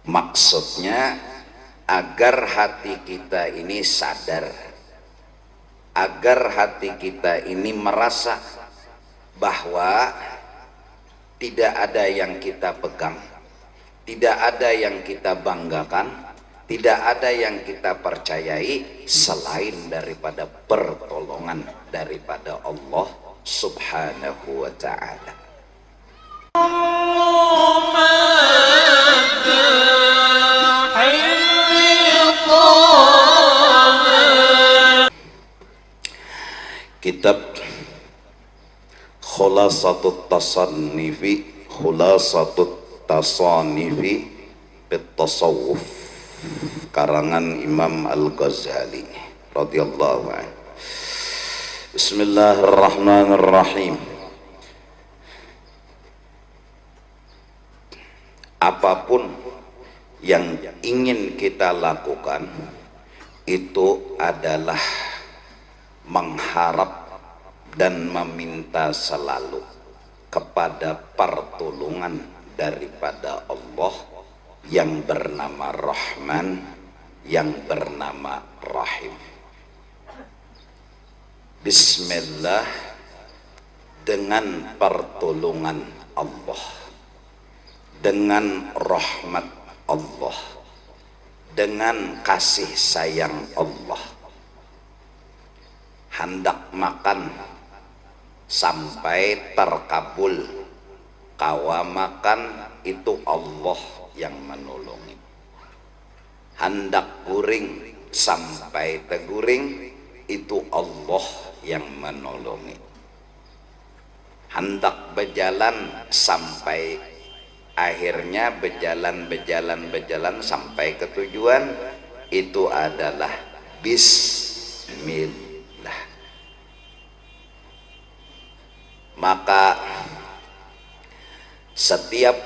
Maksudnya agar hati kita ini sadar, agar hati kita ini merasa bahwa tidak ada yang kita pegang, tidak ada yang kita banggakan, tidak ada yang kita percayai selain daripada pertolongan daripada Allah Subhanahu wa ta'ala. Kitab Khulasatut Tasanifi Bitasawuf karangan Imam Al-Ghazali radhiyallahu anhu. Bismillahirrahmanirrahim. Apapun yang ingin kita lakukan itu adalah mengharap dan meminta selalu kepada pertolongan daripada Allah yang bernama Rahman, yang bernama Rahim. Bismillah, dengan pertolongan Allah, dengan rahmat Allah, dengan kasih sayang Allah, hendak makan sampai terkabul, kawa makan itu Allah yang menolongi. Hendak guring sampai teguring itu Allah yang menolongi. Hendak berjalan sampai akhirnya berjalan sampai ke tujuan itu adalah Bismillah. Maka setiap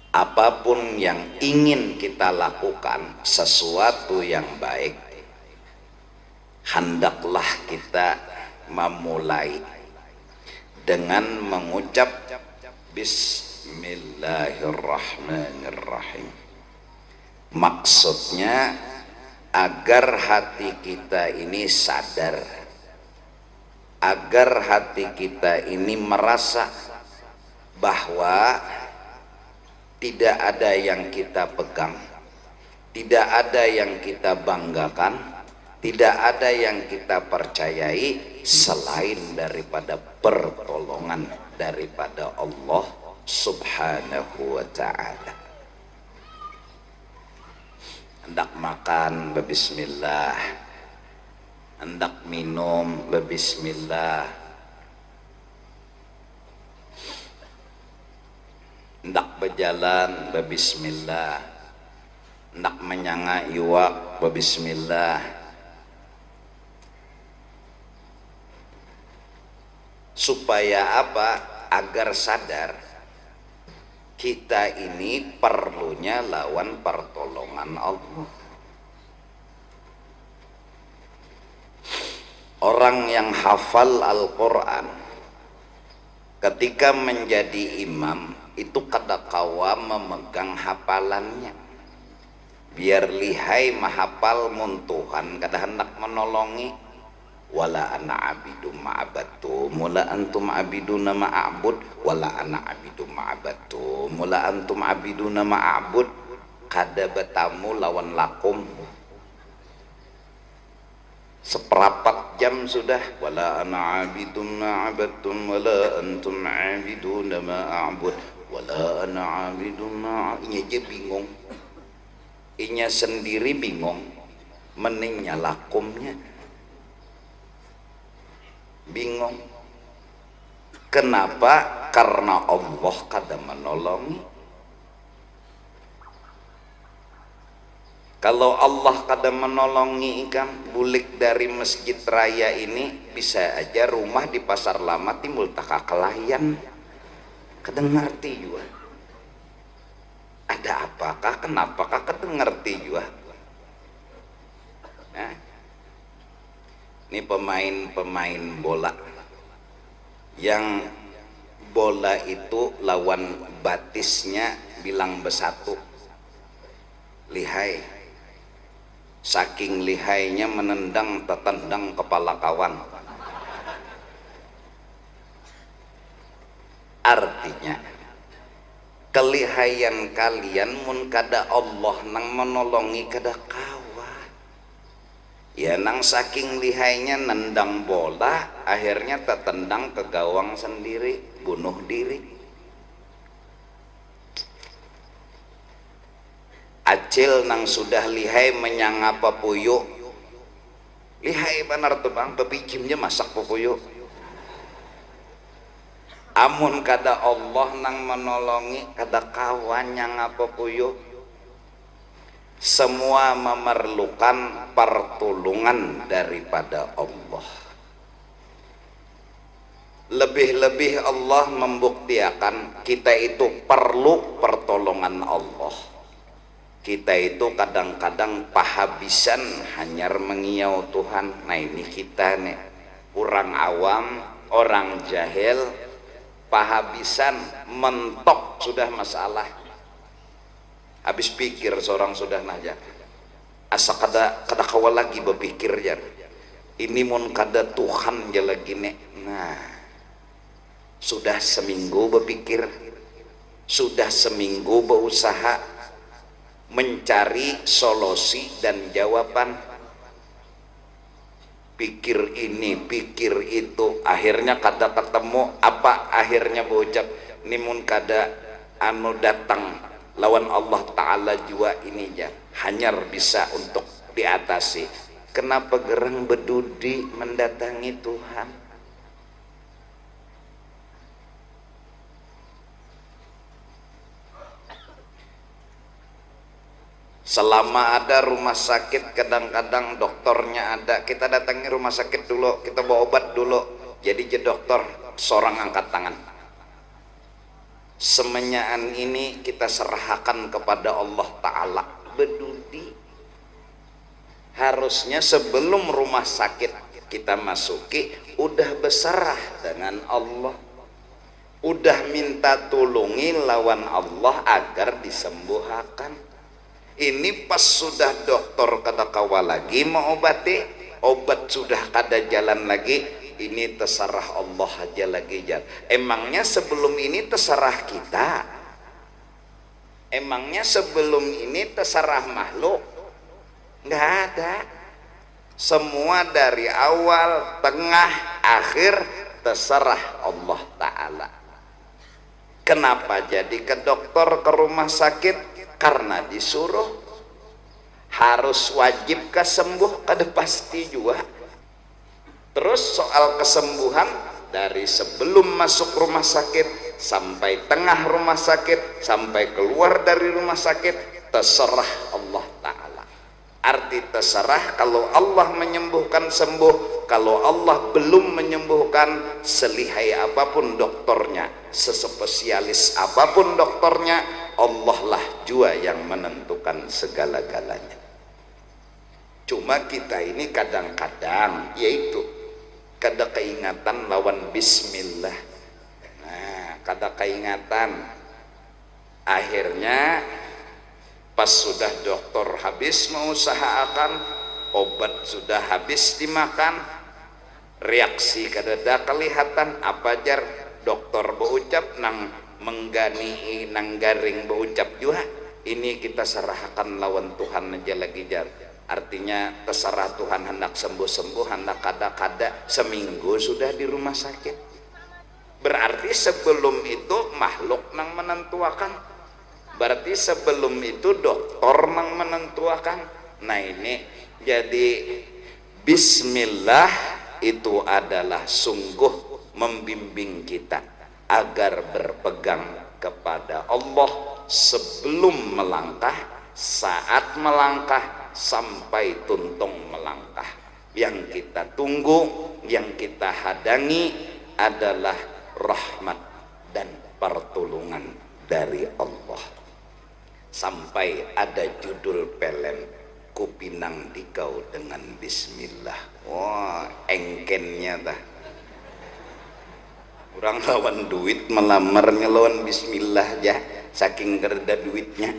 apapun yang ingin kita lakukan, sesuatu yang baik, hendaklah kita memulai dengan mengucap Bismillahirrahmanirrahim. Maksudnya agar hati kita ini sadar, agar hati kita ini merasa bahwa tidak ada yang kita pegang, tidak ada yang kita banggakan, tidak ada yang kita percayai selain daripada pertolongan daripada Allah Subhanahu wa ta'ala. Hendak makan berbismillah, hendak minum berbismillah, hendak berjalan berbismillah, hendak menyanga iwak berbismillah. Supaya apa? Agar sadar kita ini perlunya lawan pertolongan Allah. Orang yang hafal Al-Quran ketika menjadi imam itu kadakawa memegang hafalannya, biar lihai mahapal mun Tuhan kada hendak menolongi. Wala ana abidum ma'abadtum mula antum abiduna ma'abud, wala ana abidum ma'abadtum mula antum abiduna ma'abud. Kada betamu lawan lakum seperapat jam sudah. Wala ana abidum ma'abadtum wala antum abiduna ma'abud wala ana abidum ma'abud. Inya aja bingung, inya sendiri bingung, meningnya lakumnya bingung. Kenapa? Karena Allah kada menolongi. Kalau Allah kada menolongi ikan bulik dari masjid raya ini, bisa aja rumah di pasar lama timbul taka kelayan. Kada ngerti juga ada apakah, kenapakah, kada ngerti juga. Nah, ini pemain bola yang bola itu lawan batisnya bilang besatu, lihai, saking lihainya menendang tetendang kepala kawan. Artinya kelihayan kalian mun kada Allah nang menolongi kada kawa, ya nang saking lihainya nendang bola akhirnya tetendang ke gawang sendiri, bunuh diri. Acil nang sudah lihai menyangapa puyuk, lihai benar tuh bang, bebijimnya masak puyuk. Amun kada Allah nang menolongi kada kawan nyangapa puyuk. Semua memerlukan pertolongan daripada Allah. Lebih-lebih Allah membuktikan kita itu perlu pertolongan Allah. Kita itu kadang-kadang pahabisan hanyar mengiau Tuhan. Nah ini kita nih orang awam, orang jahil, pahabisan mentok sudah masalah. Habis pikir seorang sudah naja asa kada kawal lagi berpikir ya ini mun kada Tuhan ya lagi nih. Nah sudah seminggu berpikir, sudah seminggu berusaha mencari solusi dan jawaban, pikir ini pikir itu, akhirnya kada ketemu. Apa akhirnya berucap nimun kada anu datang lawan Allah Ta'ala jua ini ya hanyar bisa untuk diatasi. Kenapa gerang bedudi mendatangi Tuhan? Selama ada rumah sakit, kadang-kadang dokternya ada, kita datangi rumah sakit dulu, kita bawa obat dulu. Jadi je dokter seorang angkat tangan. Semenyaan ini kita serahkan kepada Allah Ta'ala. Bedudi harusnya sebelum rumah sakit kita masuki udah berserah dengan Allah, udah minta tulungi lawan Allah agar disembuhkan. Ini pas sudah dokter kada kawa lagi mau obati, obat sudah kada jalan lagi, ini terserah Allah aja lagi jar. Emangnya sebelum ini terserah kita? Emangnya sebelum ini terserah makhluk? Nggak ada. Semua dari awal, tengah, akhir terserah Allah Ta'ala. Kenapa jadi ke dokter, ke rumah sakit? Karena disuruh. Harus wajib kesembuh kada pasti juga. Terus soal kesembuhan dari sebelum masuk rumah sakit sampai tengah rumah sakit sampai keluar dari rumah sakit terserah Allah Ta'ala. Arti terserah, kalau Allah menyembuhkan sembuh, kalau Allah belum menyembuhkan, selihai apapun dokternya, sespesialis apapun dokternya, Allah lah jua yang menentukan segala-galanya. Cuma kita ini kadang-kadang yaitu kada keingatan lawan bismillah. Nah, kada keingatan, akhirnya pas sudah dokter habis mengusahakan, obat sudah habis dimakan, reaksi kada ada kelihatan. Apa jar dokter berucap nang menggani nang garing berucap juga, ini kita serahkan lawan Tuhan aja lagi jar. Artinya terserah Tuhan, hendak sembuh-sembuh, hendak kada-kada, seminggu sudah di rumah sakit. Berarti sebelum itu makhluk nang menentuakan, berarti sebelum itu dokter nang menentuakan. Nah ini jadi bismillah itu adalah sungguh membimbing kita agar berpegang kepada Allah sebelum melangkah, saat melangkah, sampai tuntung melangkah. Yang kita tunggu, yang kita hadangi adalah rahmat dan pertolongan dari Allah. Sampai ada judul film, Kupinang Dikau dengan Bismillah. Wah, engkennya dah. Kurang lawan duit melamarnya lawan Bismillah aja, saking gerda duitnya.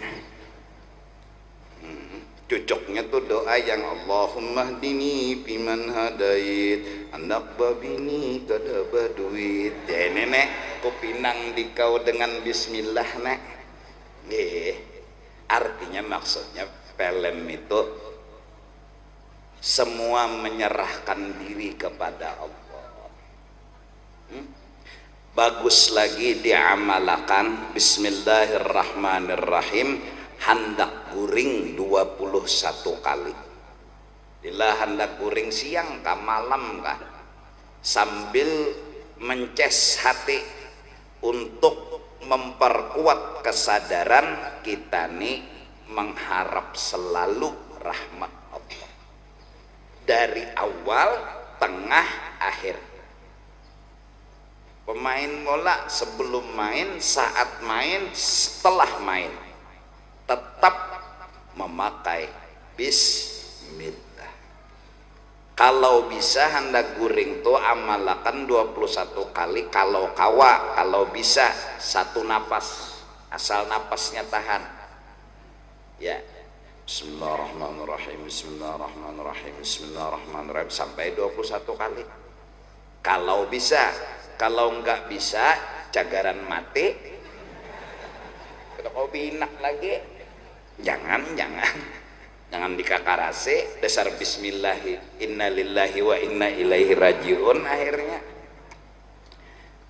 Cocoknya tuh doa yang Allahumma hdini fiman hadait anak babini kada baduit. Ya nenek kupinang dikau dengan bismillah nek. Artinya maksudnya film itu semua menyerahkan diri kepada Allah. Bagus lagi diamalkan bismillahirrahmanirrahim hendak guring 21 kali. Bila hendak guring siang kah malam kah, sambil mences hati untuk memperkuat kesadaran kita nih mengharap selalu rahmat Allah dari awal, tengah, akhir. Pemain bola sebelum main, saat main, setelah main tetap memakai bismillah. Kalau bisa hendak guring tuh amalkan 21 kali kalau kawa, kalau bisa satu napas, asal napasnya tahan. Ya. Bismillahirrahmanirrahim, bismillahirrahmanirrahim, bismillahirrahmanirrahim sampai 21 kali. Kalau bisa, kalau enggak bisa cagaran mati. Kalau binak lagi jangan dikakarase dasar bismillahi innalillahi wa inna ilaihi rajiun akhirnya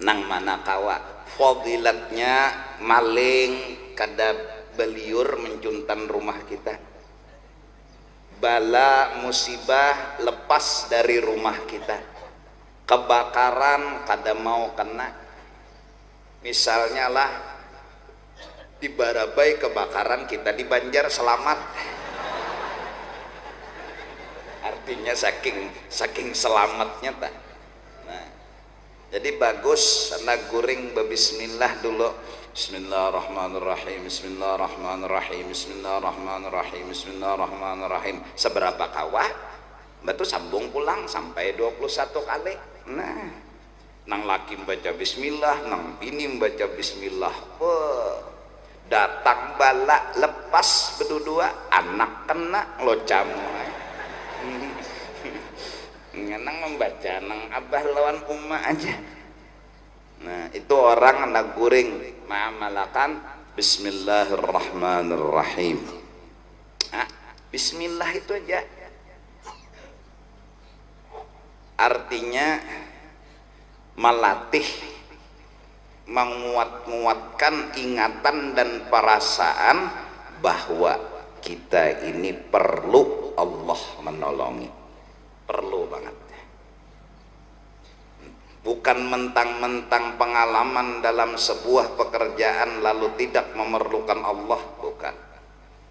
nang manakawa fadilatnya maling kada beliur mencuntan rumah kita, bala musibah lepas dari rumah kita, kebakaran kada mau kena. Misalnya lah di Barabai kebakaran, kita di Banjar selamat. Artinya saking selamatnya tak. Nah, jadi bagus anak guring berbismillah dulu. Bismillahirrahmanirrahim, bismillahirrahmanirrahim, bismillahirrahmanirrahim, bismillahirrahmanirrahim. Seberapa kawah batu sambung pulang sampai 21 kali. Nah, nang laki baca bismillah, nang bini baca bismillah. Datang bala lepas berdua anak kena lo camu. Nang membaca nang abah lawan umma aja. Nah itu orang anak guring mengamalkan bismillahirrahmanirrahim. Bismillah itu aja artinya melatih, menguatkan ingatan dan perasaan bahwa kita ini perlu Allah menolongi, perlu banget. Bukan mentang-mentang pengalaman dalam sebuah pekerjaan lalu tidak memerlukan Allah,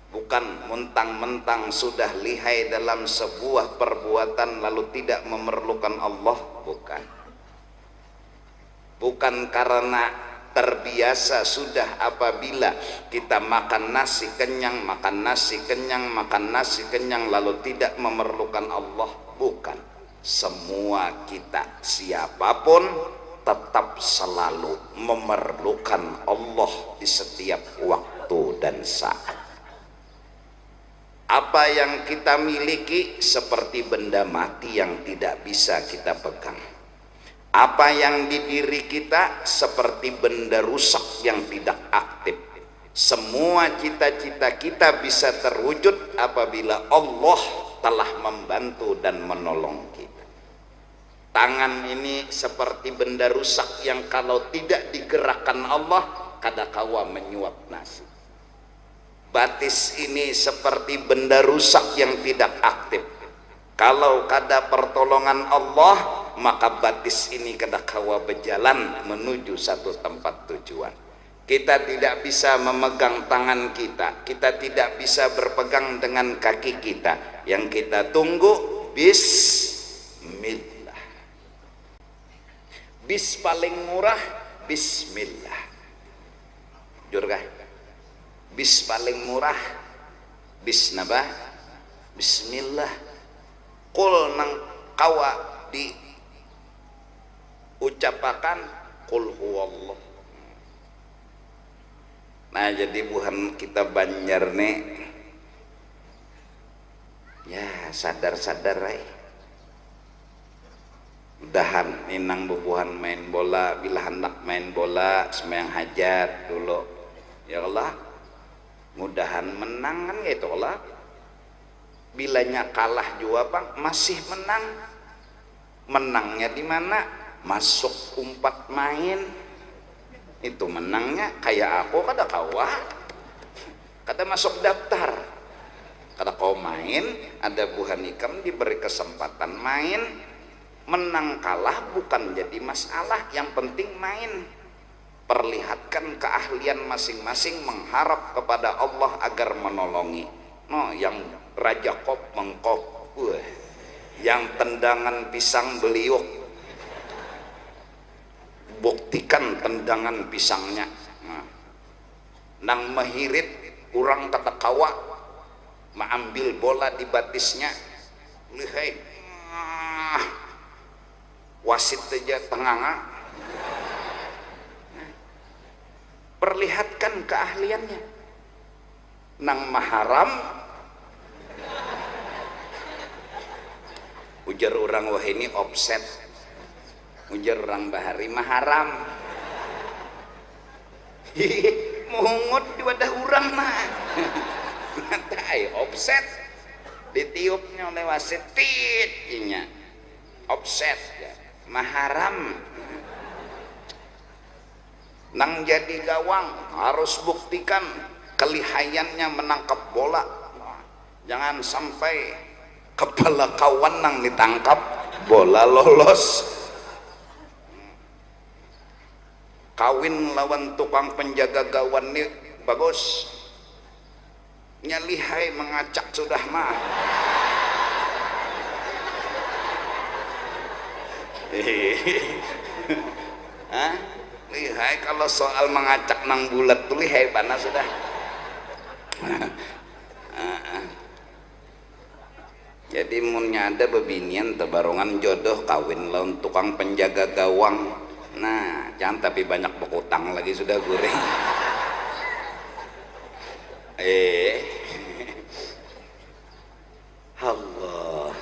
bukan mentang-mentang sudah lihai dalam sebuah perbuatan lalu tidak memerlukan Allah, bukan karena terbiasa sudah apabila kita makan nasi kenyang, makan nasi kenyang lalu tidak memerlukan Allah, bukan. Semua kita siapapun tetap selalu memerlukan Allah di setiap waktu dan saat. Apa yang kita miliki seperti benda mati yang tidak bisa kita pegang. Apa yang di diri kita seperti benda rusak yang tidak aktif. Semua cita-cita kita bisa terwujud apabila Allah telah membantu dan menolong kita. Tangan ini seperti benda rusak yang kalau tidak digerakkan Allah kadakawa menyuap nasi. Batis ini seperti benda rusak yang tidak aktif. Kalau kada pertolongan Allah, maka batis ini kadakawa berjalan menuju satu tempat tujuan. Kita tidak bisa memegang tangan kita, kita tidak bisa berpegang dengan kaki kita. Yang kita tunggu bismillah. Bis paling murah bismillah. Jujur kah? Bis paling murah bis nabah bismillah. Qul nang kawa di ucapakan qul huwallah. Nah jadi buhan kita Banjar nih Ya sadar-sadar udahan ninang bubuhan main bola, bila hendak main bola sembahyang hajat dulu ya Allah, mudahan menang kan gitu Allah. Bilanya kalah juga bang masih menang. Menangnya di mana? Masuk umpat main itu menangnya. Kayak aku kada kawah kada masuk daftar, kada kau main ada buhan ikam diberi kesempatan main. Menang kalah bukan jadi masalah, yang penting main. Perlihatkan keahlian masing-masing, mengharap kepada Allah agar menolongi. No, yang Raja Kop mengkop, yang tendangan pisang beliuk, buktikan tendangan pisangnya. Nang mahirit kurang kata kawa, mengambil bola di batisnya, lihai, wasit aja tenganga. Perlihatkan keahliannya. Nang maharam, ujar orang wah ini offset, ujar orang bahari maharam. Mungut di wadah orang mah. Nanti offset ditiupnya oleh wasit, titnya offset ya. Maharam. Nang jadi gawang harus buktikan kelihayannya menangkap bola. Jangan sampai kepala kawan nang ditangkap bola lolos. Kawin lawan tukang penjaga gawang nih bagus. Nyalihai mengacak sudah mah. Hah? Lihai kalau soal mengacak nang bulat tuh lihai mana sudah. Jadi munnya ada bebinian tebarongan jodoh kawin lawan tukang penjaga gawang. Nah jangan tapi banyak bekutang lagi sudah gurih. Allah.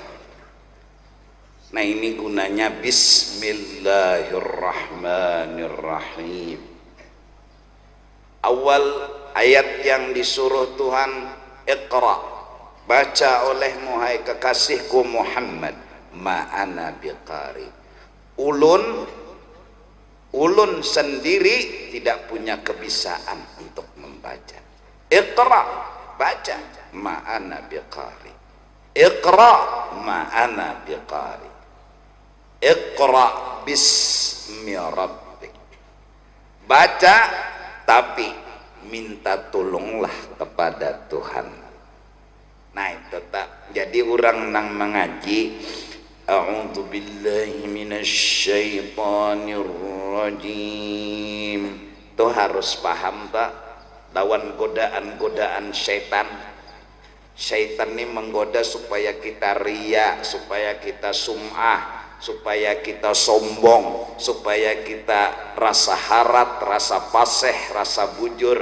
Nah ini gunanya Bismillahirrahmanirrahim. Awal ayat yang disuruh Tuhan, Iqra, baca olehmu hai kekasihku Muhammad, ma'ana biqari. Ulun sendiri tidak punya kebiasaan untuk membaca. Iqra, baca, ma'ana biqari. Iqra, ma'ana biqari. Iqra bismi rabbik. Baca tapi minta tolonglah kepada Tuhan. Nah itu tak jadi orang nang mengaji a'udzu billahi minasyaitonir rajim. Tuh harus paham tak lawan godaan-godaan syaitan. Syaitan ini menggoda supaya kita riya, supaya kita sum'ah, supaya kita sombong, supaya kita rasa harat, rasa paseh, rasa bujur.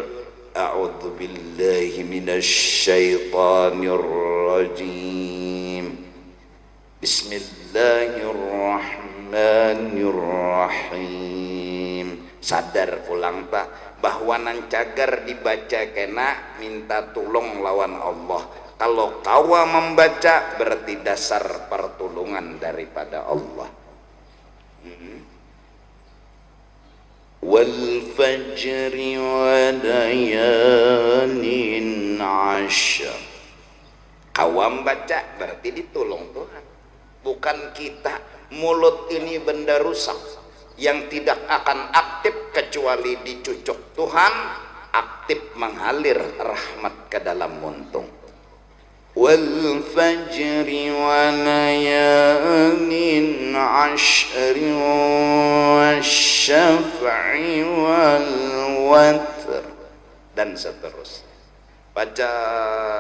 A'udzu billahi minasyaitonir rajim. Bismillahirrahmanirrahim. Sadar pulang tak bahwa nan cagar dibaca kena minta tolong lawan Allah. Kalau kawa membaca berarti dasar pertolongan daripada Allah. Wal fajri wa layalin ashr. Kawa membaca berarti ditolong Tuhan. Bukan kita. Mulut ini benda rusak yang tidak akan aktif kecuali dicucuk Tuhan, aktif mengalir rahmat ke dalam muntung. Wal fajri wa layalin ashri wasyaf'i wal watr, dan seterusnya. Baca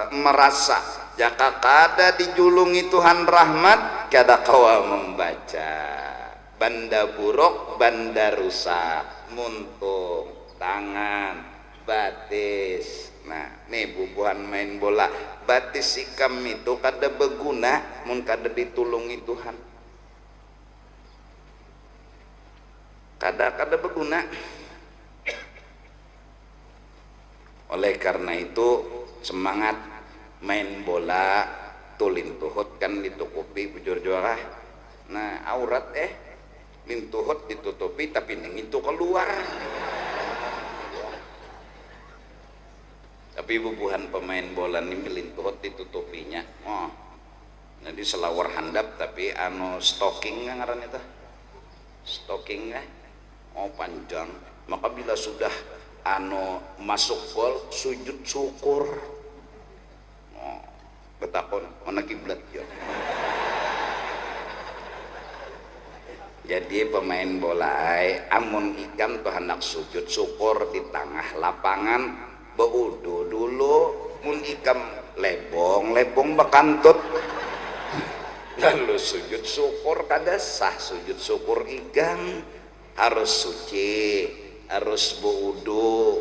merasa jaka kada dijulungi Tuhan rahmat kada kawa membaca. Banda buruk, banda rusak, muntung, tangan, batis, Nah nih bubuhan main bola batis sikam itu kada berguna mun kada ditulungi Tuhan, kada berguna. Oleh karena itu semangat main bola tulin tuhut kan ditutupi bujur juara. Nah aurat lintuhut ditutupi tapi ning itu keluar. Tapi bubuhan pemain bola ini lintuhut ditutupinya. Oh. Jadi selawar handap tapi anu stocking ngaran itu. Stocking oh panjang. Maka bila sudah anu masuk gol sujud syukur. Oh, betakon mana kiblat ya. Jadi pemain bola amun ikam tuh hendak sujud syukur di tengah lapangan beudu dulu, mun ikam lebong bakantut lalu sujud syukur kada sah. Sujud syukur ikam harus suci, harus beudu.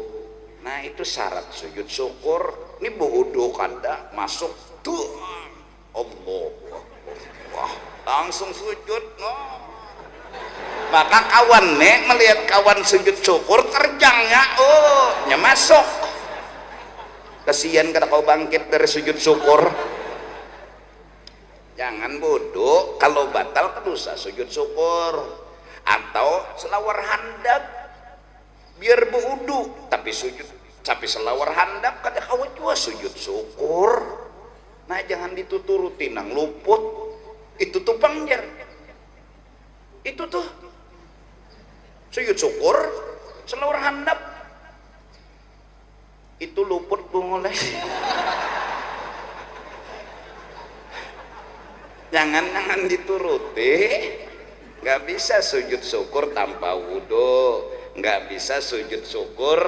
Nah itu syarat sujud syukur. Ini beudu kada masuk tuh Allah langsung sujud. No. Maka kawan melihat kawan sujud syukur terjangnya nya masuk. Kasihan kada kau bangkit dari sujud syukur. Jangan bodoh, kalau batal kedosa sujud syukur. Atau selawar handap biar beudu tapi sujud, tapi selawar handap kada kau jua sujud syukur. Nah jangan dituturuti nang luput itu tuh pangjar. Itu tuh sujud syukur selawar handap itu luput bungoleh. jangan dituruti. Nggak bisa sujud syukur tanpa wudhu, nggak bisa sujud syukur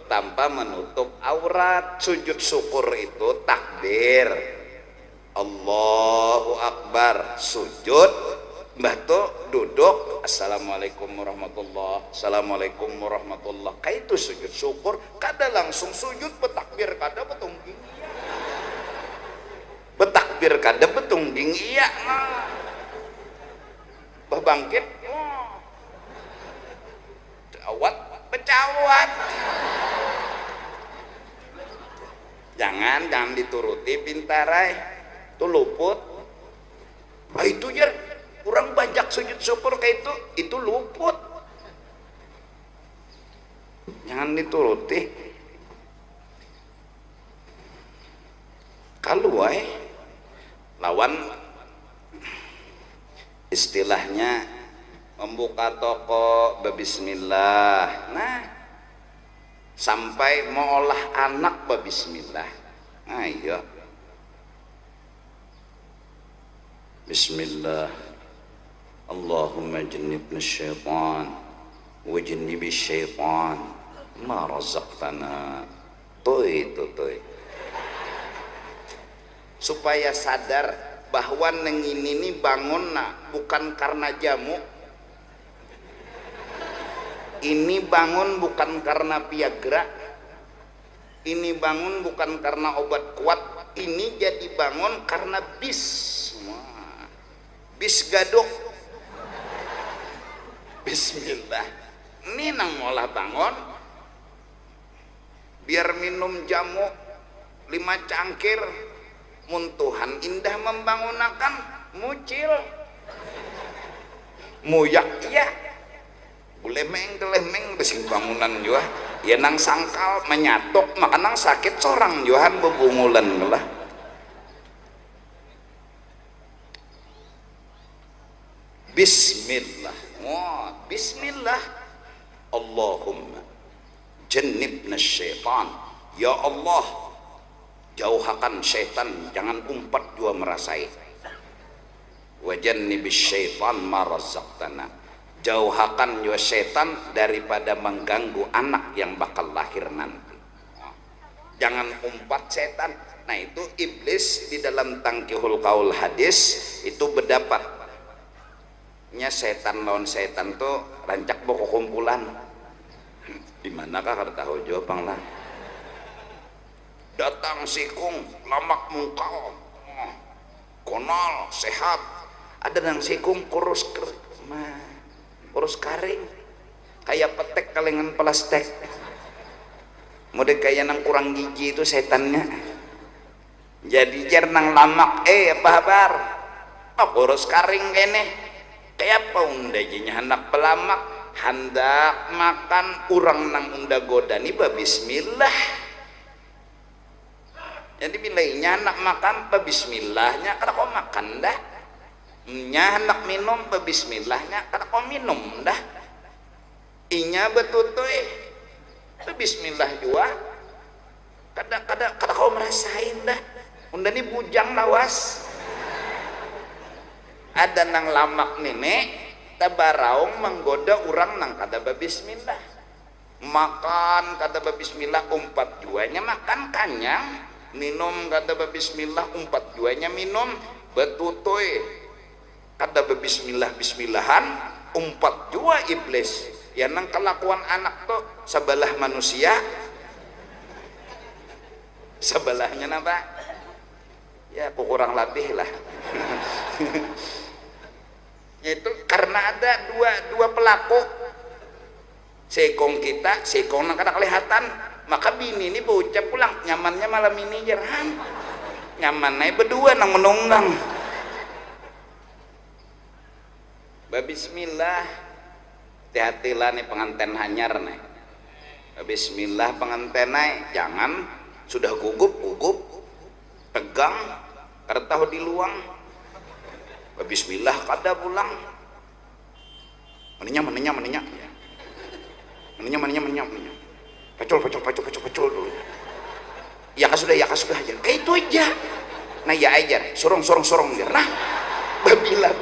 tanpa menutup aurat. Sujud syukur itu takbir Allahu Akbar, sujud mbah duduk assalamualaikum warahmatullah, assalamualaikum warahmatullah. Kayak itu sujud syukur. Kada langsung sujud betakbir kada betung iya, betakbir kada betung iya. Bah bangkit awat becawat. Jangan dituruti pintarai itu luput. Itu ya kurang banyak sujud syukur kayak itu luput. Jangan dituruti. Kalau lawan istilahnya membuka toko berbismillah. Nah sampai mau olah anak berbismillah. Nah iya bismillah Allahumma jannibna syaitan wa jannibi syaitan ma razaqtana. Itu supaya sadar bahwa neng ini bangun bukan karena jamu, ini bangun bukan karena Viagra, ini bangun bukan karena obat kuat, ini jadi bangun karena bis gadok. Bismillah. Ini nang molah bangun biar minum jamu 5 cangkir. Mun Tuhan indah membangunakan mucil muyak iya bulemeng besing bangunan juga ya nang sangkal menyatok maka nang sakit sorang johan bebungulan lah. Bismillah. Bismillah. Allahumma jannibna syaitan. Ya Allah, jauhakan syaitan, jangan umpat jua merasai. Wa jannibis syaitan ma razaqtana. Jauhakan jua syaitan daripada mengganggu anak yang bakal lahir nanti. Jangan umpat setan. Nah itu iblis di dalam Tangkihul Qaul hadis itu berdapat. Nya setan lawan setan tuh rancak boko kumpulan. Di manakah kada tahu jawab lah. datang sikung lamak mungkal konal sehat, ada nang sikung kurus karing kayak petek kalengan plastik, mode kayak nang kurang gigi itu setannya. Jadi jar nang lamak apa kabar, kurus karing kene kayak apa unda jinya hendak pelamak hendak makan urang nang unda godani bismillah. Jadi bilainya anak makan bismillahnya kada kau makan dah, nya hendak minum bismillahnya kada kau minum dah, inya betutuy bismillah juga kada kau merasain dah, unda ni bujang lawas. Ada nang lamak nenek tabaraung menggoda orang nang kada bismillah, makan kada bismillah umpat juanya makan kanyang, minum kada bismillah umpat juanya minum, betutoy kada bismillahan umpat jua iblis. Ya nang kelakuan anak tuh sebelah manusia sebelahnya napa ya kurang lebih lah. Yaitu karena ada dua pelaku, sekong kita sekong nang kada kelihatan, maka bini ini bocah pulang nyamannya malam ini jerhan nyaman naik berdua nang menunggang bismillah. Hati-hatilah nih pengantin hanyar nih, bismillah pengantin naik, jangan sudah gugup tegang kada tahu di luang bismillah kada pulang maninya pacul dulu ya sudah aja kayak itu aja. Nah ya aja sorong nah babila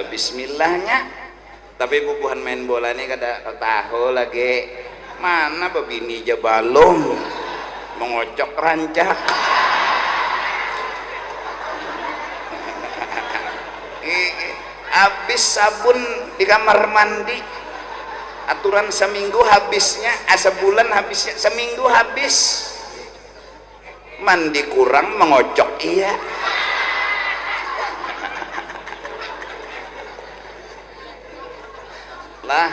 bismillahnya tapi bubuhan main bola ini kada tahu lagi mana babini aja balong mengocok rancak. Habis sabun di kamar mandi aturan seminggu habisnya, sebulan habisnya, seminggu habis, mandi kurang mengocok iya. Lah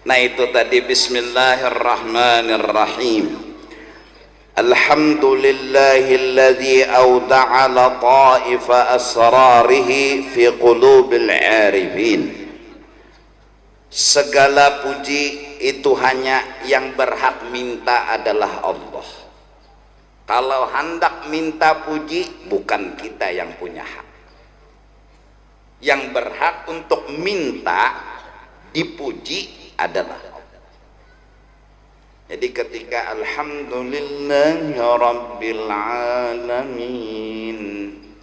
nah itu tadi bismillahirrahmanirrahim. Alhamdulillahilladzi awda'a lataifa asrarihi fi qulubil arifin. Segala puji itu hanya yang berhak minta adalah Allah. Kalau hendak minta puji bukan kita yang punya hak. Yang berhak untuk minta dipuji adalah Allah. Jadi ketika alhamdulillahi rabbil alamin,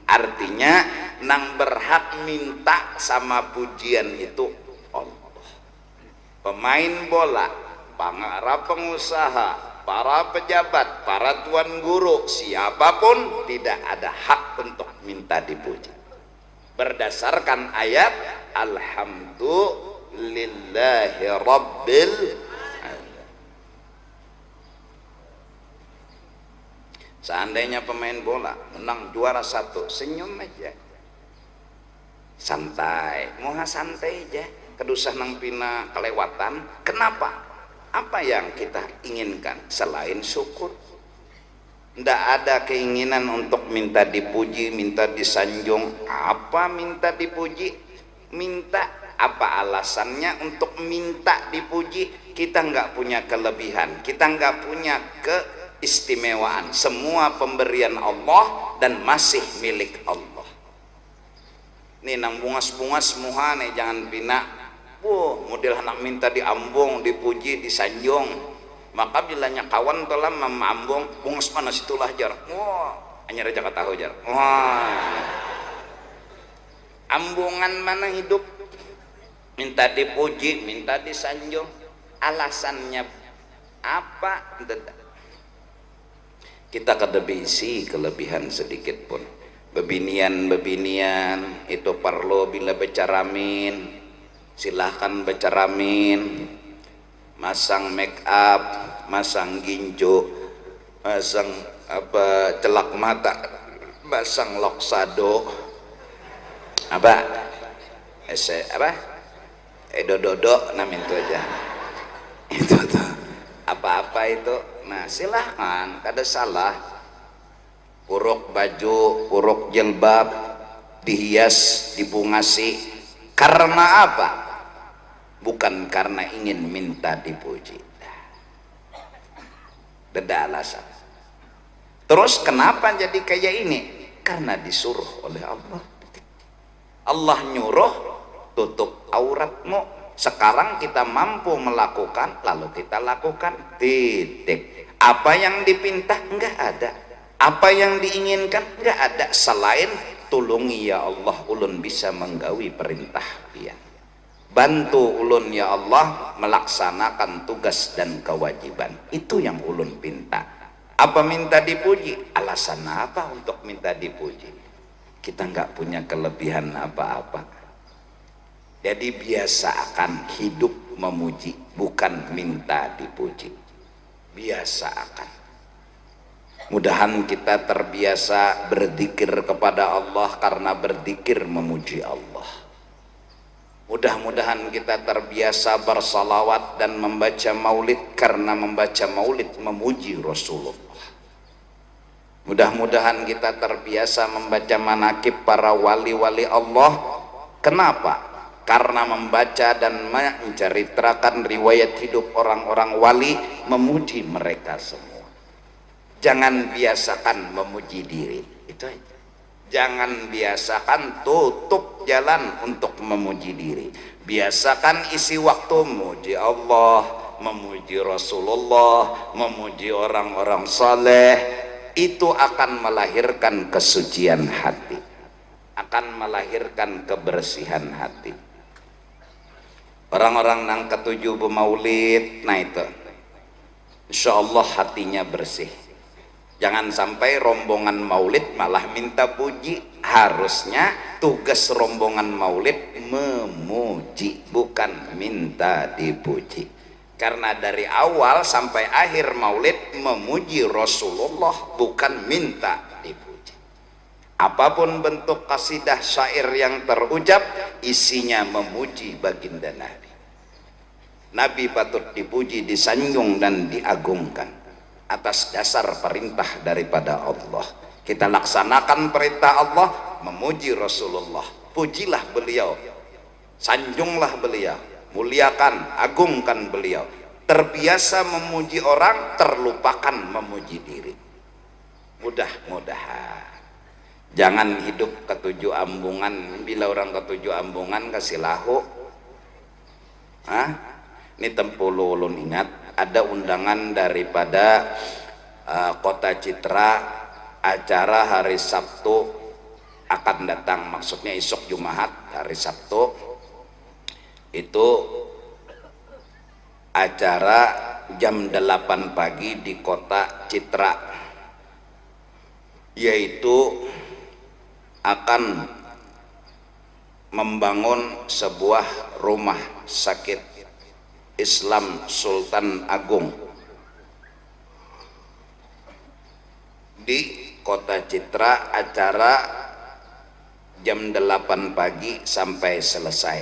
artinya nang berhak minta sama pujian itu Allah. Pemain bola, para pengusaha, para pejabat, para tuan guru, siapapun tidak ada hak untuk minta dipuji. Berdasarkan ayat alhamdulillahi rabbil alamin. Seandainya pemain bola menang juara 1, senyum aja, santai, moha santai aja, kedusah nang pina kelewatan. Kenapa? Apa yang kita inginkan selain syukur? Tidak ada keinginan untuk minta dipuji, minta disanjung. Apa minta dipuji? Minta apa alasannya untuk minta dipuji? Kita nggak punya kelebihan, kita nggak punya keistimewaan. Semua pemberian Allah dan masih milik Allah. Nih nang bungas-bungas muha nih jangan pina. Model anak minta diambung, dipuji, disanjung. Maka bilanya kawan telah memambung bungas mana situlah jar. Hanya raja kata tahu jar. Ambungan mana hidup? Minta dipuji, minta disanjung. Alasannya apa? Kita kada bisi kelebihan sedikit pun. Bebinian itu perlu bila bercaramin. Silahkan bercaramin. masang make up, masang ginjo, masang apa celak mata, masang loksado, apa dodo namin itu aja itu tuh apa-apa itu. Nah silahkan, kada salah. Puruk baju, puruk jilbab, dihias, dibungasi, karena apa? Bukan karena ingin minta dipuji. Beda alasan. Terus kenapa jadi kayak ini? Karena disuruh oleh Allah. Allah nyuruh tutup auratmu. Sekarang kita mampu melakukan, lalu kita lakukan. Titik. Apa yang dipinta enggak ada. Apa yang diinginkan enggak ada selain tulungi ya Allah, ulun bisa menggawi perintah dia. Bantu ulun ya Allah melaksanakan tugas dan kewajiban. Itu yang ulun pinta. Apa minta dipuji? Alasan apa untuk minta dipuji? Kita nggak punya kelebihan apa-apa. Jadi biasakan hidup memuji, bukan minta dipuji. Biasakan. Mudahan kita terbiasa berzikir kepada Allah karena berzikir memuji Allah. Mudah-mudahan kita terbiasa bersalawat dan membaca maulid karena membaca maulid memuji Rasulullah. Mudah-mudahan kita terbiasa membaca manakib para wali-wali Allah. Kenapa? Karena membaca dan menceritakan riwayat hidup orang-orang wali memuji mereka semua. Jangan biasakan memuji diri, itu aja. Jangan biasakan tutup jalan untuk memuji diri. Biasakan isi waktu memuji Allah, memuji Rasulullah, memuji orang-orang saleh. Itu akan melahirkan kesucian hati, akan melahirkan kebersihan hati. Orang-orang nang ketujuh bermaulid, nah itu insya Allah hatinya bersih. Jangan sampai rombongan maulid malah minta puji. Harusnya tugas rombongan maulid memuji, bukan minta dipuji. Karena dari awal sampai akhir maulid memuji Rasulullah, bukan minta dipuji. Apapun bentuk kasidah syair yang terucap, isinya memuji baginda Nabi. Nabi patut dipuji, disanjung dan diagungkan atas dasar perintah daripada Allah. Kita laksanakan perintah Allah, memuji Rasulullah, pujilah beliau, sanjunglah beliau, muliakan, agungkan beliau. Terbiasa memuji orang, terlupakan memuji diri. Mudah-mudahan jangan hidup ketujuh ambungan. Bila orang ketujuh ambungan kasih lahu, ini tempulu ulun ingat ada undangan daripada Kota Citra, acara hari Sabtu akan datang, maksudnya esok Jumat, hari Sabtu itu acara jam 8 pagi di Kota Citra, yaitu akan membangun sebuah rumah sakit Islam Sultan Agung di Kota Citra. Acara jam 8 pagi sampai selesai.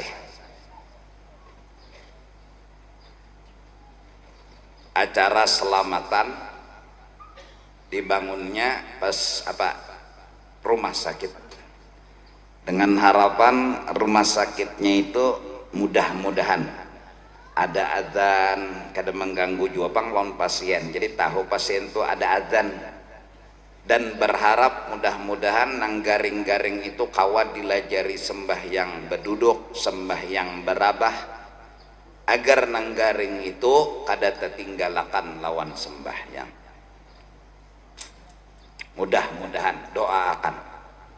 Acara selamatan dibangunnya pas rumah sakit, dengan harapan rumah sakitnya itu mudah-mudahan ada azan, kada mengganggu juga lawan pasien. Jadi tahu pasien itu ada azan, dan berharap mudah-mudahan nang garing-garing itu kawa dilajari sembahyang berduduk, sembahyang berabah, agar nang garing itu kada tertinggalakan lawan sembahyang. Mudah-mudahan doakan.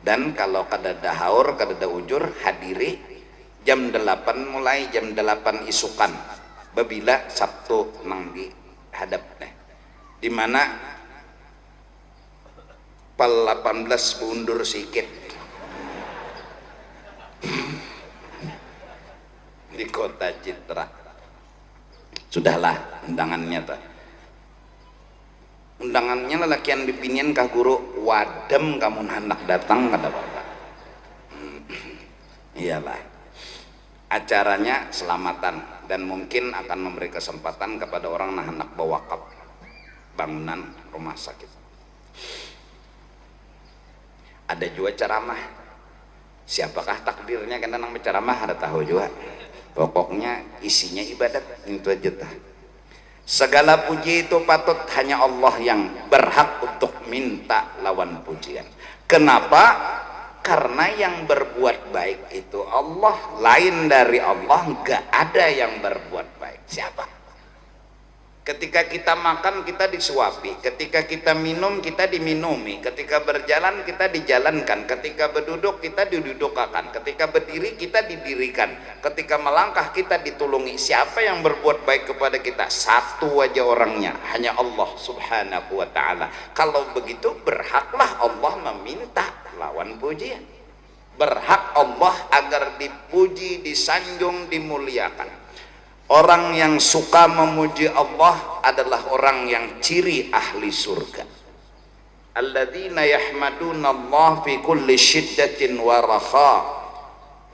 Dan kalau kada dahaur, kada da ujur, hadiri jam 8, mulai jam 8 isukan babila Sabtu nang di hadap di mana pal 18 bundur sikit di Kota Citra. Sudahlah undangannya tuh, undangannya lelakian dipinien kah guru, wadem kamu hendak datang kata bapak. Iyalah, acaranya selamatan dan mungkin akan memberi kesempatan kepada orang nah hendak bawakaf bangunan rumah sakit. Ada juga ceramah, siapakah takdirnya kan nang berceramah ada tahu juga, pokoknya isinya ibadat itu aja tah. Segala puji itu patut hanya Allah yang berhak untuk minta lawan pujian. Kenapa? Karena yang berbuat baik itu Allah, lain dari Allah nggak ada yang berbuat baik. Siapa? Ketika kita makan kita disuapi, ketika kita minum kita diminumi, ketika berjalan kita dijalankan, ketika berduduk kita didudukakan, ketika berdiri kita didirikan, ketika melangkah kita ditulungi. Siapa yang berbuat baik kepada kita? Satu aja orangnya, hanya Allah subhanahu wa ta'ala. Kalau begitu berhaklah Allah meminta lawan pujian, berhak Allah agar dipuji, disanjung, dimuliakan. Orang yang suka memuji Allah adalah orang yang ciri ahli surga. Alladzina yahmaduna Allah fi kulli syiddatin wa rakha.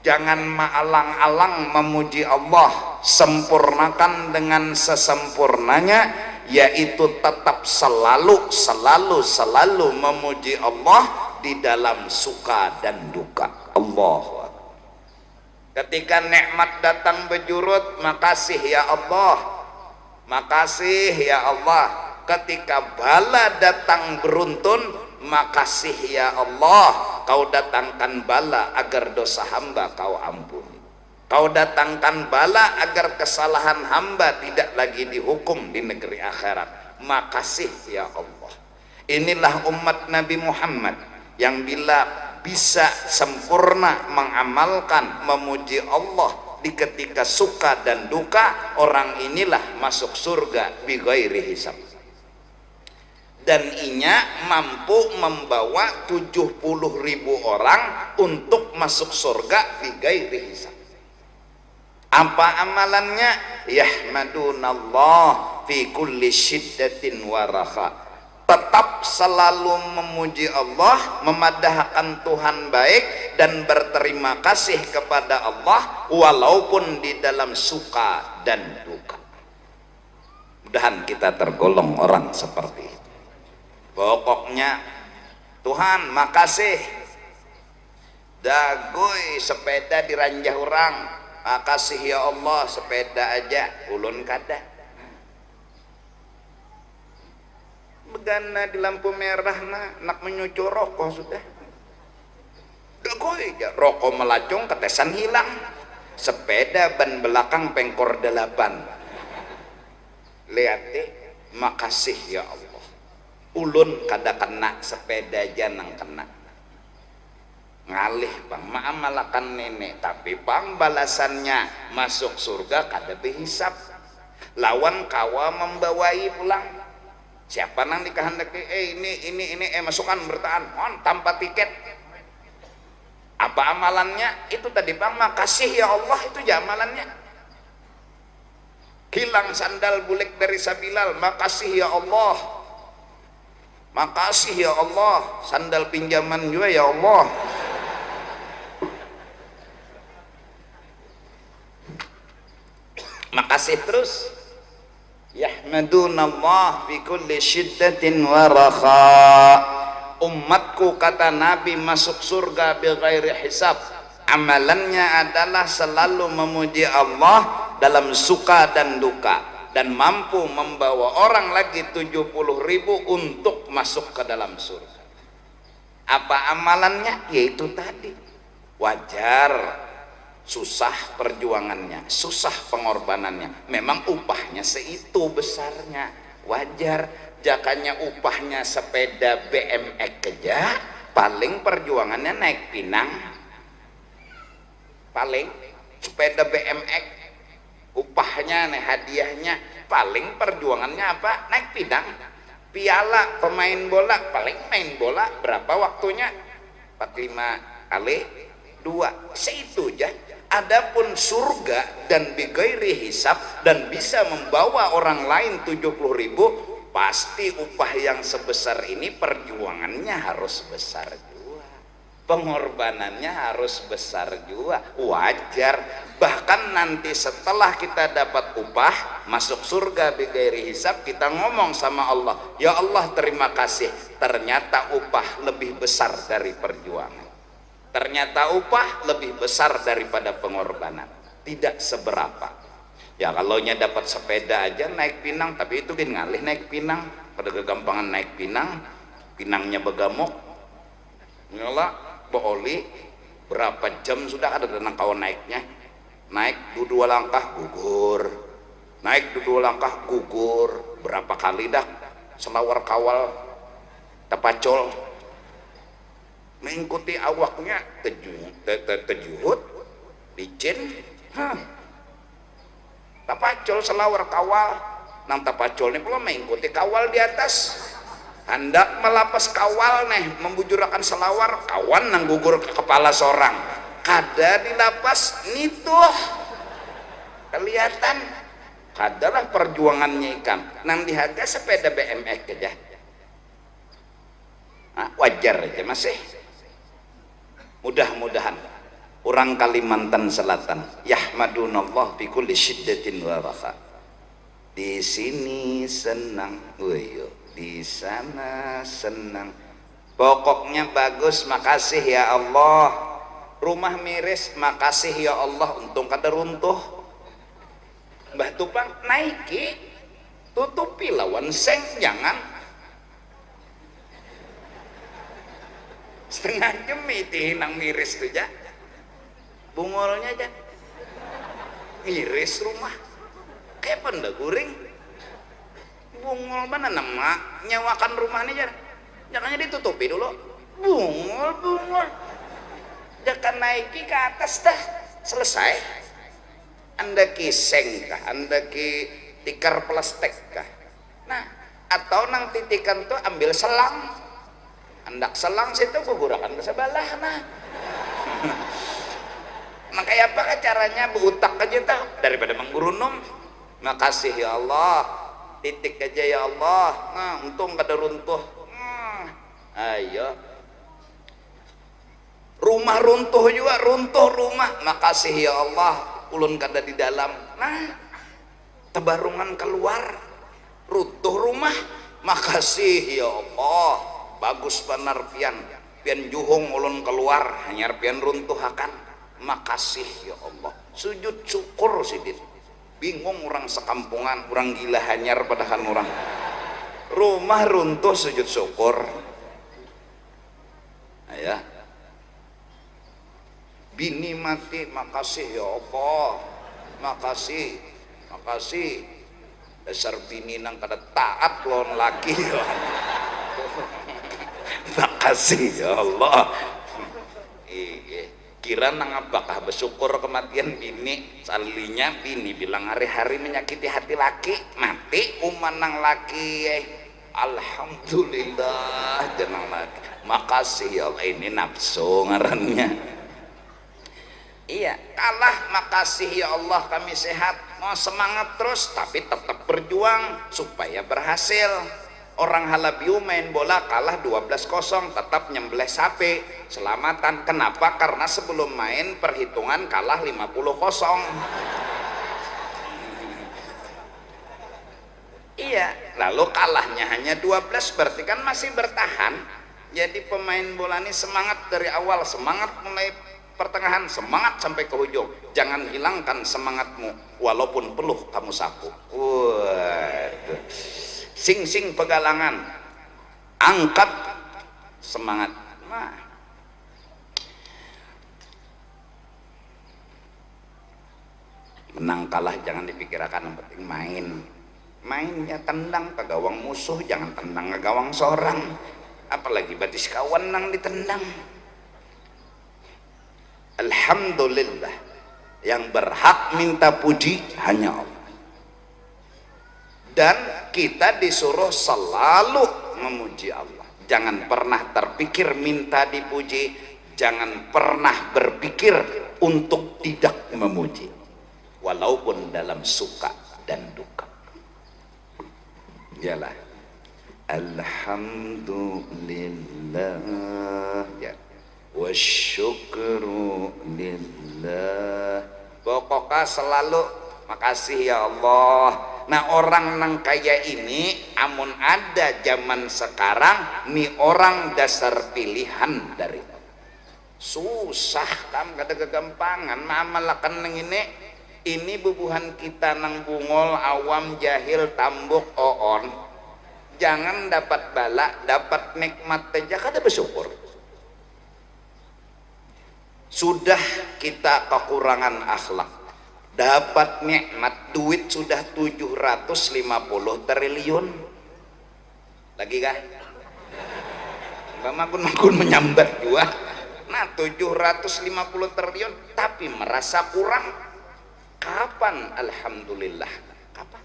Jangan maalang-alang memuji Allah, sempurnakan dengan sesempurnanya, yaitu tetap selalu memuji Allah di dalam suka dan duka. Allah. Ketika nikmat datang berjurut, makasih ya Allah, makasih ya Allah. Ketika bala datang beruntun, makasih ya Allah, kau datangkan bala agar dosa hamba kau ampuni. Kau datangkan bala agar kesalahan hamba tidak lagi dihukum di negeri akhirat. Makasih ya Allah. Inilah umat Nabi Muhammad yang bila bisa sempurna mengamalkan memuji Allah di ketika suka dan duka, orang inilah masuk surga bi ghairi hisab. Dan inya mampu membawa 70.000 orang untuk masuk surga bi ghairi hisab. Apa amalannya? Yahmadunallah fi kulli syiddatin wa rakha. Tetap selalu memuji Allah, memadahkan Tuhan baik dan berterima kasih kepada Allah walaupun di dalam suka dan duka. Mudahan kita tergolong orang seperti itu. Pokoknya Tuhan makasih, dagoy sepeda diranjah orang, makasih ya Allah sepeda aja ulun kada. Begana di lampu merah nak menyucu rokok sudah. Dagoy aja rokok melacung ketesan hilang. Sepeda ban belakang pengkor 8. Lihat deh, makasih ya Allah. Ulun kada kena sepeda aja nang kena. Ngalih bang, maamalakan nenek, tapi bang balasannya masuk surga kada berhisap. Lawan kawa membawai pulang. Siapa nang dikehendaki ini masukkan bertahan tanpa tiket. Apa amalannya? Itu tadi bang, makasih ya Allah, itu ya amalannya. Hilang sandal bulik dari Sabilal, makasih ya Allah, makasih ya Allah. Sandal pinjaman juga ya Allah. Makasih terus. Yahmadunallah fi kulli syiddatin wa rakha. Umatku kata Nabi masuk surga bi ghairi hisab. Amalannya adalah selalu memuji Allah dalam suka dan duka, dan mampu membawa orang lagi 70.000 untuk masuk ke dalam surga. Apa amalannya? Yaitu tadi, wajar susah perjuangannya, susah pengorbanannya, memang upahnya seitu besarnya, wajar. Jakanya upahnya sepeda BMX keja, paling perjuangannya naik pinang. Paling sepeda BMX upahnya nih, hadiahnya paling perjuangannya apa? Naik pinang. Piala pemain bola, paling main bola berapa waktunya? 45 kali 2, seitu aja. Adapun surga dan bighairi hisab dan bisa membawa orang lain 70.000, pasti upah yang sebesar ini perjuangannya harus besar juga, pengorbanannya harus besar juga, wajar. Bahkan nanti setelah kita dapat upah masuk surga bighairi hisab, kita ngomong sama Allah, ya Allah terima kasih, ternyata upah lebih besar dari perjuangan, ternyata upah lebih besar daripada pengorbanan, tidak seberapa. Ya kalau nya dapat sepeda aja naik Pinang, tapi itu kan ngalih naik Pinang, pada kegampangan naik Pinang, Pinangnya begamuk nyala booli berapa jam sudah ada dan kau naiknya, naik dua langkah gugur, naik dua langkah gugur, berapa kali dah selawar kawal tapacol mengikuti awaknya tejuhut licin, tapacol selawar kawal nang tapacol ini belum mengikuti kawal di atas, hendak melapas kawal nih membujurakan selawar, kawan nang gugur ke kepala seorang kada dilapas nituh kelihatan, kadalah perjuangannya ikan nang diharga sepeda BMX aja, wajar aja masih. Mudah-mudahan orang Kalimantan Selatan yahmadunallah bi kulli syiddatin wa raha, di sini senang, di sana senang, pokoknya bagus, makasih ya Allah. Rumah miris, makasih ya Allah, untung kada runtuh. Mbah Tupang naiki tutupi lawan seng, jangan setengah jam itu nang miris tuh ya, bungolnya aja miris rumah kayak penda guring, bungol mana nama nyewakan rumah nih jar, jangannya ditutupi dulu, bungol jangan naiki ke atas dah selesai. Anda ki seng kah, anda ki tikar plastik kah, nah atau nang titikan tuh ambil selang, hendak selang situ gugurakan ke sebelah, nah kayak apa caranya berutak aja tah daripada menggurunum. Makasih ya Allah, titik aja ya Allah, nah untung kada runtuh. Ayo rumah runtuh juga, runtuh rumah, makasih ya Allah ulun kada di dalam, nah tebarungan keluar runtuh rumah, makasih ya Allah bagus benar pian juhung ulun keluar hanyar pian runtuh akan, makasih ya Allah, sujud syukur sidin. Bingung orang sekampungan, orang gila hanyar padahal orang rumah runtuh sujud syukur. Ayah bini mati, makasih ya Allah, makasih dasar bini nang kada taat lawan laki. Makasih ya Allah. Kira nang apakah bersyukur kematian bini, salinya bini bilang hari-hari menyakiti hati laki, mati umanang laki, alhamdulillah jenang laki, makasih ya Allah. Ini nafsu ngarannya. Iya, kalah makasih ya Allah kami sehat, mau semangat terus tapi tetap berjuang supaya berhasil. Orang Halabiu main bola kalah 12-0 tetap nyembelih sapi selamatan. Kenapa? Karena sebelum main perhitungan kalah 50-0. Iya, lalu kalahnya hanya 12 berarti kan masih bertahan. Jadi pemain bola ini semangat dari awal, semangat mulai pertengahan, semangat sampai ke ujung. Jangan hilangkan semangatmu walaupun peluh kamu sapu. Waduh. Sing pegalangan, angkat semangat. Nah, menang kalah jangan dipikirkan, yang penting mainnya tendang ke gawang musuh, jangan tendang ke gawang seorang, apalagi batis kawan nang ditendang. Alhamdulillah, yang berhak minta puji hanya Allah, dan kita disuruh selalu memuji Allah. Jangan pernah terpikir minta dipuji, jangan pernah berpikir untuk tidak memuji walaupun dalam suka dan duka. Yalah, alhamdulillah ya, wasyukru lillah. Pokoknya selalu makasih ya Allah. Nah orang nang kaya ini amun ada zaman sekarang nih orang dasar pilihan dari susah kam kada kegampangan mamalakan nang ini bubuhan kita nang bungol awam jahil tambuk oon. Jangan dapat bala dapat nikmat aja kada bersyukur. Sudah kita kekurangan akhlak, dapat nikmat duit sudah 750 triliun lagi kah? Magun menyambat juga. Nah 750 triliun tapi merasa kurang. Kapan alhamdulillah? Kapan?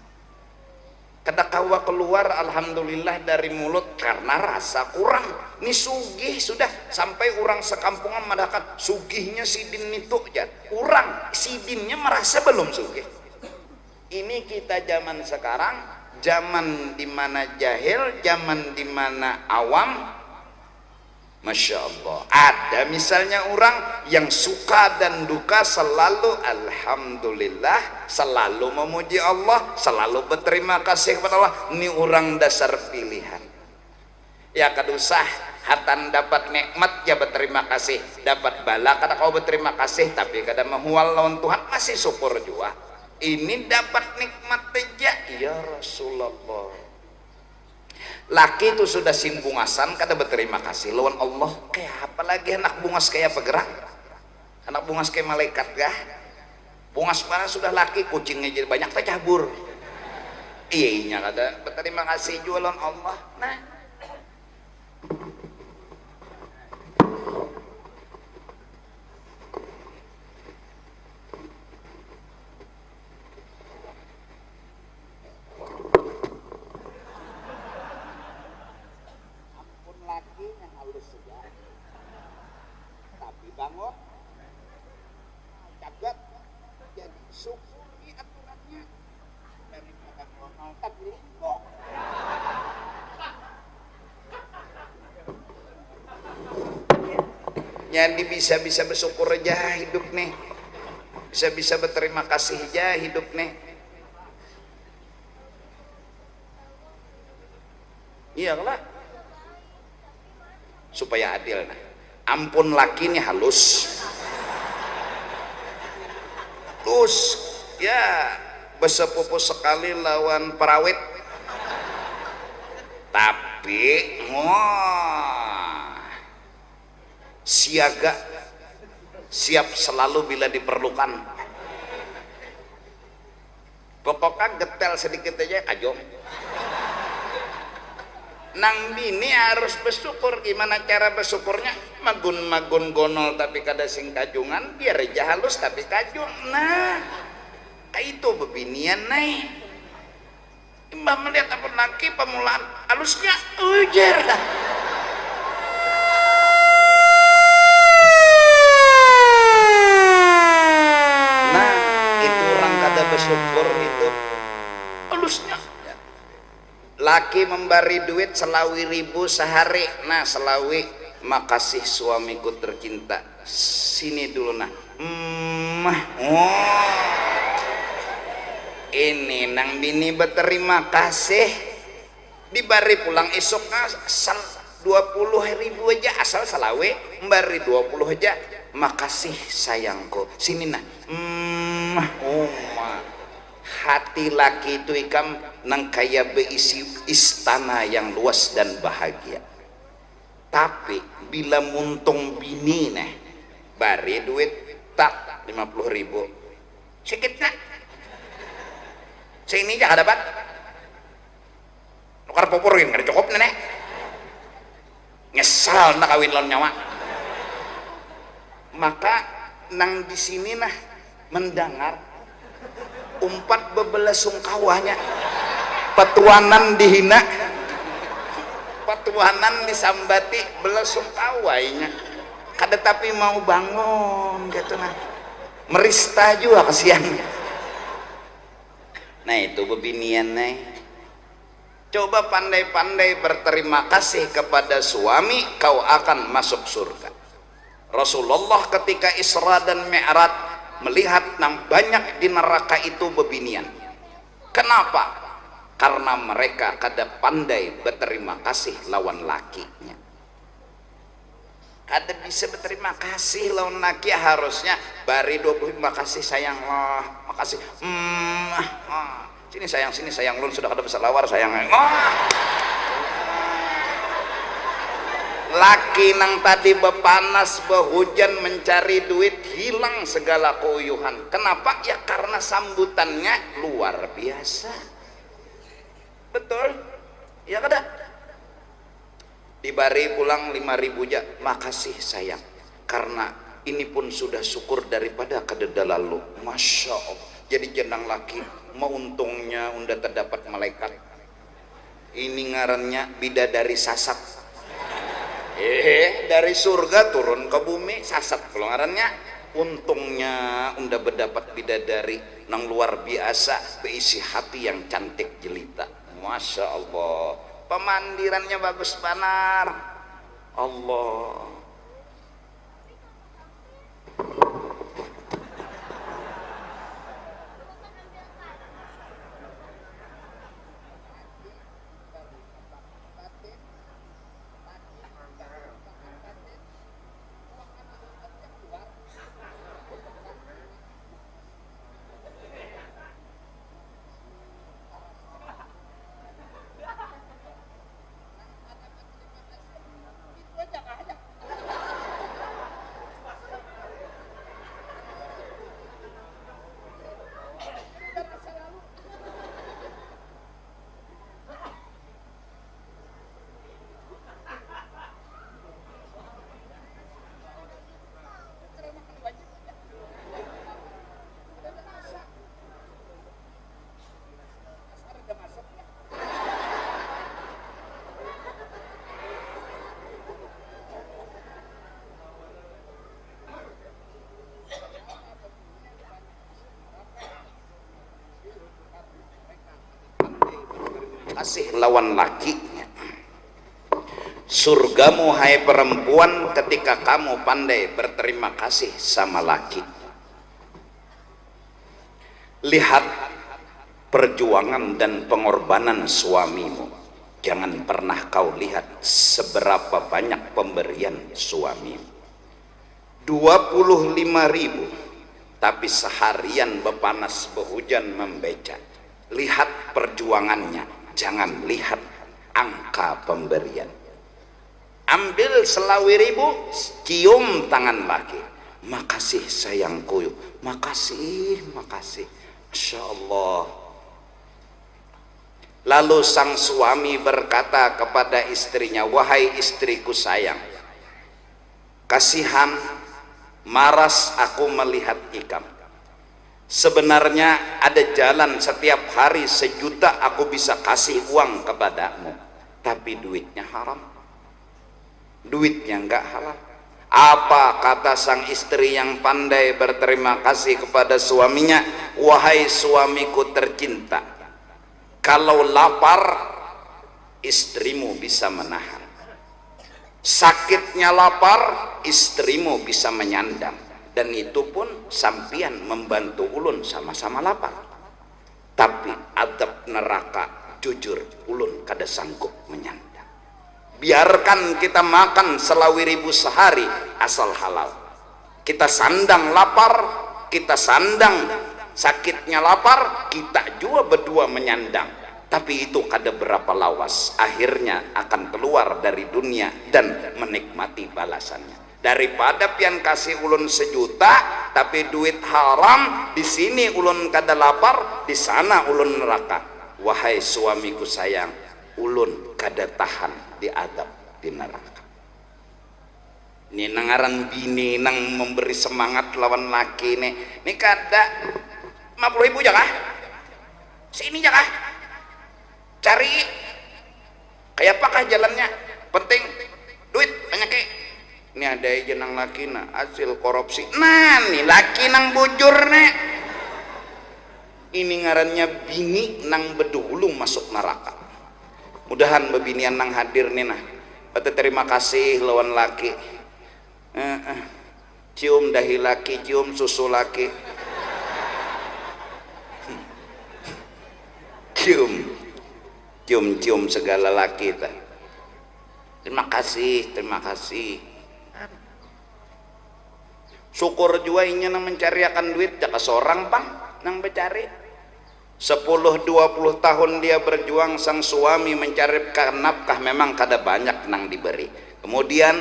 Kadakawa keluar alhamdulillah dari mulut karena rasa kurang. Ini sugih sudah sampai orang sekampungan madakan sugihnya sidin itu aja. Kurang sidinnya merasa belum sugih. Ini kita zaman sekarang, zaman dimana jahil, zaman dimana awam. Masya Allah, ada misalnya orang yang suka dan duka selalu alhamdulillah, selalu memuji Allah, selalu berterima kasih kepada Allah. Ini orang dasar pilihan. Ya kadusah hatan dapat nikmat ya berterima kasih, dapat bala kata kau berterima kasih, tapi kada mahual lawan Tuhan masih syukur juga. Ini dapat nikmat aja ya Rasulullah. Laki itu sudah simbungasan kada berterima kasih lawan Allah, kayak apa lagi anak bungas kayak pegerak, anak bungas kayak malaikat gah. Bungas mana sudah laki kucingnya jadi banyak tercabur. Iya kada berterima kasih juga lawan Allah. Nah bangun cagat jadi syukuri aturannya daripada Ronald Limbo. Jadi bisa bersyukur aja hidup nih, bisa berterima kasih aja hidup nih. Iya lah supaya adil. Nah ampun laki nih halus ya bersepupu sekali lawan perawit tapi siaga siap selalu bila diperlukan. Pokoknya getel sedikit aja kajong. Nang bini harus bersyukur. Gimana cara bersyukurnya? Magun gonol tapi kada sing kajungan, biar aja halus tapi kajung. Nah kayak itu bebinian naik. Mbak melihat apa laki pemulaan halusnya ujar dah. Nah itu orang kada bersyukur itu halusnya. Laki memberi duit selawi ribu sehari. Nah selawi makasih suamiku tercinta. Sini dulu nah. Ini nang bini berterima kasih. Dibari pulang esok asal 20.000 aja asal selawi. Memberi 20 aja. Makasih sayangku. Sini nah. Hati laki itu ikam nang kaya beisi istana yang luas dan bahagia. Tapi bila muntung bini nih bari duit tak 50.000 sedikit nak sini aja dapat nukar popurin kada cukup nenek nyesal nak kawin lon nyawa. Maka nang di sini nah mendengar umpat bebelas sungkawanya, petuanan dihina, petuanan disambati belas sungkawainya. Kada tapi mau bangun gitu nah. merista juga kasihan. Nah itu bebinian nih. Coba pandai-pandai berterima kasih kepada suami, kau akan masuk surga. Rasulullah ketika Isra dan Mi'raj melihat nang banyak di neraka itu bebinian. Kenapa? Karena mereka kada pandai berterima kasih lawan lakinya. Kada bisa berterima kasih lawan laki, harusnya bari 20 makasih sayang lah, makasih. Sini sayang lu sudah kada besar lawar sayang. Laki nang tadi bepanas behujan mencari duit hilang segala keuyuhan. Kenapa? Ya karena sambutannya luar biasa. Betul? Ya kada? Dibari pulang 5.000 aja, makasih sayang. Karena ini pun sudah syukur daripada kededa lalu. Masya Allah. Jadi jenang laki mau untungnya unda terdapat malaikat. Ini ngarannya bidadari sasat. Dari surga turun ke bumi sasat ngarannya. Untungnya unda berdapat bidadari nang luar biasa, berisi hati yang cantik jelita. Masya Allah, pemandirannya bagus banar. Allah. Kasih lawan lakinya. Surgamu hai perempuan ketika kamu pandai berterima kasih sama laki. Lihat perjuangan dan pengorbanan suamimu. Jangan pernah kau lihat seberapa banyak pemberian suamimu. 25.000 tapi seharian bepanas behujan membeca. Lihat perjuangannya, jangan lihat angka pemberian. Ambil selawi ribu, cium tangan laki, makasih sayangku, makasih. Masya Allah. Lalu sang suami berkata kepada istrinya, wahai istriku sayang, kasihan maras aku melihat ikam. Sebenarnya ada jalan setiap hari 1 juta aku bisa kasih uang kepadamu, tapi duitnya haram, duitnya enggak halal. Apa kata sang istri yang pandai berterima kasih kepada suaminya? Wahai suamiku tercinta, kalau lapar istrimu bisa menahan, sakitnya lapar istrimu bisa menyandang, dan itu pun sampian membantu ulun sama-sama lapar. Tapi adab neraka jujur ulun kada sanggup menyandang. Biarkan kita makan selawi ribu sehari asal halal. Kita sandang lapar, kita sandang sakitnya lapar, kita juga berdua menyandang. Tapi itu kada berapa lawas, akhirnya akan keluar dari dunia dan menikmati balasannya. Daripada pian kasih ulun 1 juta tapi duit haram, di sini ulun kada lapar, di sana ulun neraka. Wahai suamiku sayang, ulun kada tahan diadab di neraka. Ini nangaran bini nang memberi semangat lawan laki nih. Ini kada 50.000 jakah, sini jakah, cari kayak apakah jalannya, penting duit banyak ke. Ini daya jenang lakina hasil korupsi. Nah nih laki nang bujur nek ini ngarannya bini nang bedulu masuk neraka. Mudahan bebinian nang hadir nih nah pati terima kasih lawan laki. Cium dahi laki, cium susu laki, cium segala laki ta. Terima kasih, terima kasih. Syukur juga inya nang mencariakan duit jaka seorang pang nang becari 10-20 tahun dia berjuang sang suami mencarikan nafkah memang kada banyak nang diberi. Kemudian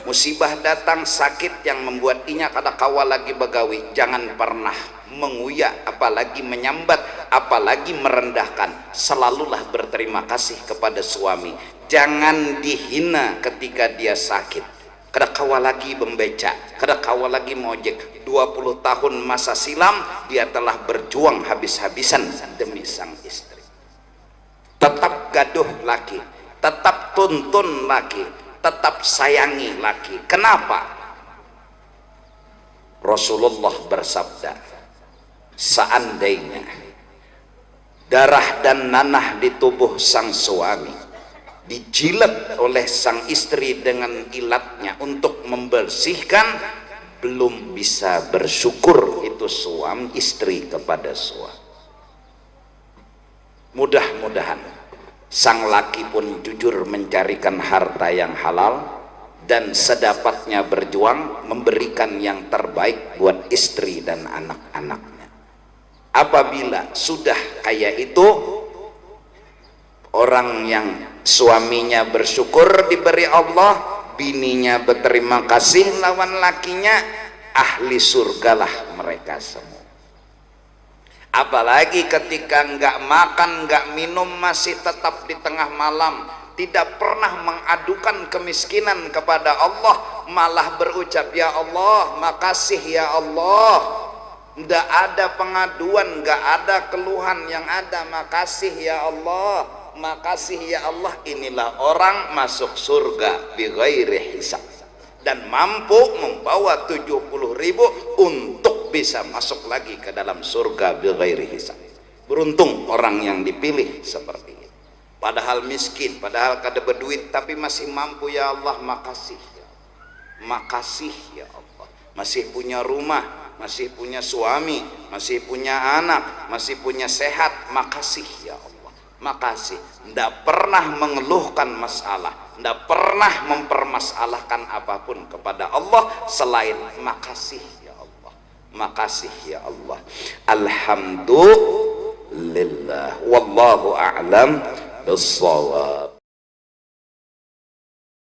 musibah datang sakit yang membuat inya kada kawal lagi begawi. Jangan pernah menguyak apalagi menyambat apalagi merendahkan. Selalulah berterima kasih kepada suami. Jangan dihina ketika dia sakit. Kada kawal lagi membeca, kada kawal lagi mojek. 20 tahun masa silam dia telah berjuang habis-habisan demi sang istri. Tetap gaduh laki, tetap tuntun laki, tetap sayangi laki. Kenapa? Rasulullah bersabda, seandainya darah dan nanah di tubuh sang suami dijilat oleh sang istri dengan ilatnya untuk membersihkan, belum bisa bersyukur itu suami istri kepada suami. Mudah-mudahan sang laki pun jujur mencarikan harta yang halal dan sedapatnya berjuang memberikan yang terbaik buat istri dan anak-anaknya. Apabila sudah kayak itu, orang yang suaminya bersyukur diberi Allah, bininya berterima kasih lawan lakinya, ahli surgalah mereka semua. Apalagi ketika enggak makan, enggak minum, masih tetap di tengah malam, tidak pernah mengadukan kemiskinan kepada Allah, malah berucap ya Allah, makasih ya Allah. Enggak ada pengaduan, enggak ada keluhan, yang ada makasih ya Allah, makasih ya Allah. Inilah orang masuk surga bighairi hisab dan mampu membawa 70.000 untuk bisa masuk lagi ke dalam surga bighairi hisab. Beruntung orang yang dipilih seperti ini, padahal miskin, padahal kada berduit, tapi masih mampu. Ya Allah, makasih ya Allah, makasih ya Allah, masih punya rumah, masih punya suami, masih punya anak, masih punya sehat, makasih ya Allah, makasih. Tidak pernah mengeluhkan masalah, tidak pernah mempermasalahkan apapun kepada Allah selain makasih ya Allah, makasih ya Allah. Alhamdulillah, wallahu a'lam bissawab.